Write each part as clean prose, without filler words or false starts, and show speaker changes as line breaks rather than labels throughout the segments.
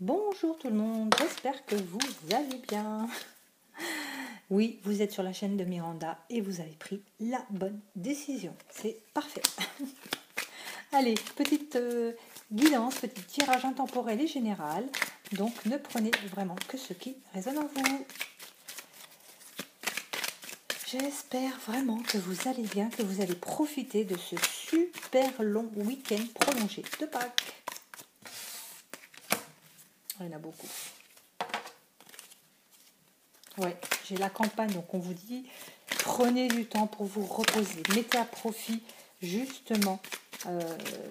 Bonjour tout le monde, j'espère que vous allez bien. Oui, vous êtes sur la chaîne de Miranda et vous avez pris la bonne décision. C'est parfait. Allez, petite guidance, petit tirage intemporel et général. Donc ne prenez vraiment que ce qui résonne en vous. J'espère vraiment que vous allez bien, que vous allez profiter de ce super long week-end prolongé de Pâques. Il y en a beaucoup. Ouais, j'ai la campagne, donc on vous dit, prenez du temps pour vous reposer. Mettez à profit justement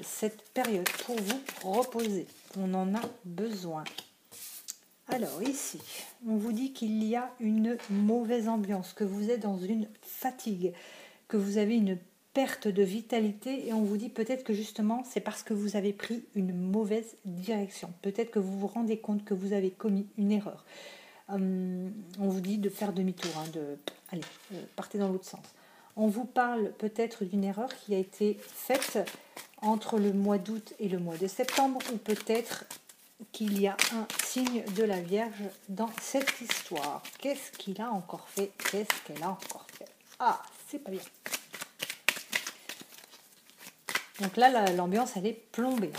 cette période pour vous reposer. On en a besoin. Alors ici, on vous dit qu'il y a une mauvaise ambiance, que vous êtes dans une fatigue, que vous avez une perte de vitalité et on vous dit peut-être que justement c'est parce que vous avez pris une mauvaise direction. Peut-être que vous vous rendez compte que vous avez commis une erreur. On vous dit de faire demi-tour, allez, partez dans l'autre sens. On vous parle peut-être d'une erreur qui a été faite entre le mois d'août et le mois de septembre, ou peut-être qu'il y a un signe de la Vierge dans cette histoire. Qu'est-ce qu'il a encore fait? Qu'est-ce qu'elle a encore fait? Ah, c'est pas bien. Donc là, l'ambiance, elle est plombée.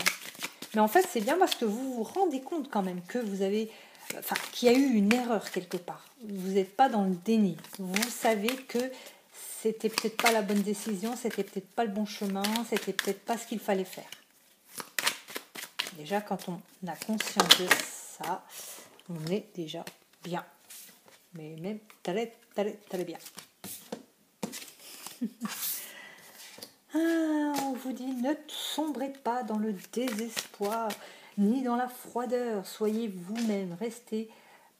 Mais en fait, c'est bien parce que vous vous rendez compte quand même que vous avez... Enfin, qu'il y a eu une erreur quelque part. Vous n'êtes pas dans le déni. Vous savez que c'était peut-être pas la bonne décision, c'était peut-être pas le bon chemin, c'était peut-être pas ce qu'il fallait faire. Déjà, quand on a conscience de ça, on est déjà bien. Mais même, t'allais bien. On vous dit, ne sombrez pas dans le désespoir, ni dans la froideur. Soyez vous-même, restez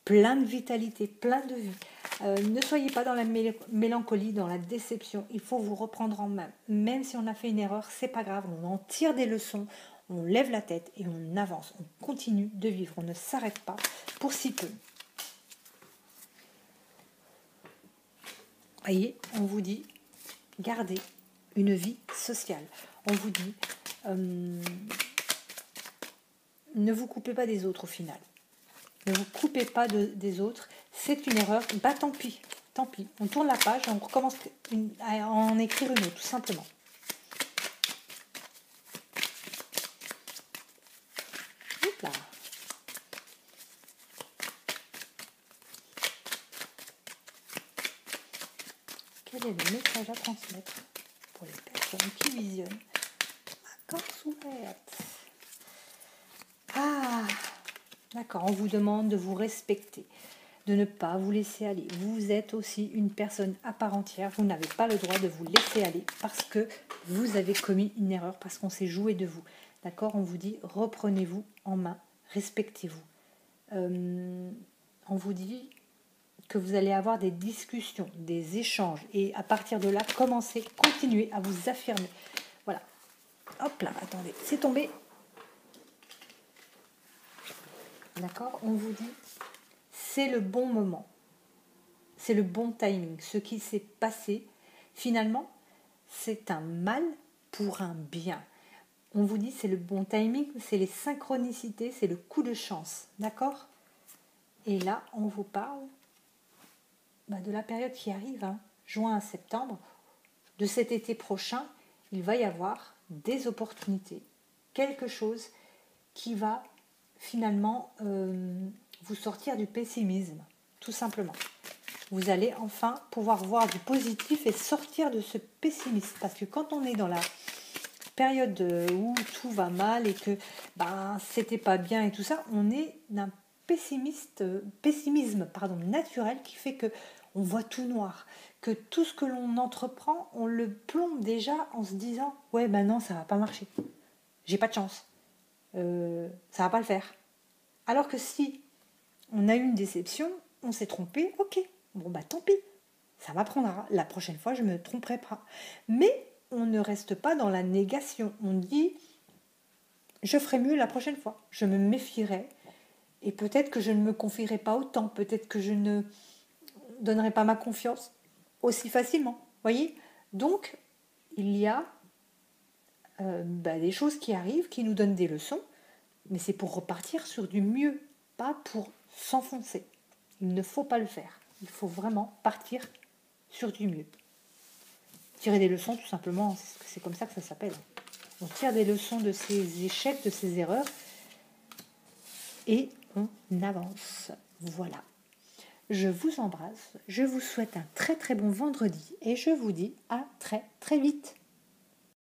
plein de vitalité, plein de vie. Ne soyez pas dans la mélancolie, dans la déception. Il faut vous reprendre en main. Même si on a fait une erreur, c'est pas grave. On en tire des leçons, on lève la tête et on avance. On continue de vivre. On ne s'arrête pas pour si peu. Voyez, on vous dit, gardez une vie sociale. On vous dit, ne vous coupez pas des autres au final. Ne vous coupez pas des autres. C'est une erreur. Bah tant pis. Tant pis. On tourne la page et on recommence à en écrire une autre, tout simplement. Hop là. Quel est le message à transmettre pour les personnes qui visionnent ma Corse ouverte? Ah, d'accord. On vous demande de vous respecter, de ne pas vous laisser aller. Vous êtes aussi une personne à part entière. Vous n'avez pas le droit de vous laisser aller parce que vous avez commis une erreur, parce qu'on s'est joué de vous. D'accord? On vous dit, reprenez-vous en main, respectez-vous. On vous dit que vous allez avoir des discussions, des échanges. Et à partir de là, continuez à vous affirmer. Voilà. Hop là, attendez, c'est tombé. D'accord? On vous dit, c'est le bon moment. C'est le bon timing. Ce qui s'est passé, finalement, c'est un mal pour un bien. On vous dit, c'est le bon timing, c'est les synchronicités, c'est le coup de chance. D'accord? Et là, on vous parle de la période qui arrive, juin à septembre, de cet été prochain. Il va y avoir des opportunités, quelque chose qui va finalement vous sortir du pessimisme, tout simplement. Vous allez enfin pouvoir voir du positif et sortir de ce pessimisme. Parce que quand on est dans la période où tout va mal et que c'était pas bien et tout ça, on est d'un pessimisme naturel qui fait que on voit tout noir, que tout ce que l'on entreprend, on le plombe déjà en se disant ouais non, ça va pas marcher, j'ai pas de chance, ça va pas le faire. Alors que si on a eu une déception, on s'est trompé, ok, bon tant pis, ça m'apprendra, la prochaine fois je me tromperai pas. Mais on ne reste pas dans la négation, on dit je ferai mieux la prochaine fois, je me méfierai et peut-être que je ne me confierai pas autant, peut-être que je ne donnerai pas ma confiance aussi facilement, voyez. Donc il y a des choses qui arrivent, qui nous donnent des leçons, Mais c'est pour repartir sur du mieux, pas pour s'enfoncer. Il ne faut pas le faire. Il faut vraiment partir sur du mieux. Tirer des leçons, tout simplement, c'est comme ça que ça s'appelle. On tire des leçons de ses échecs, de ses erreurs, et on avance. Voilà. Je vous embrasse, je vous souhaite un très très bon vendredi, et je vous dis à très très vite.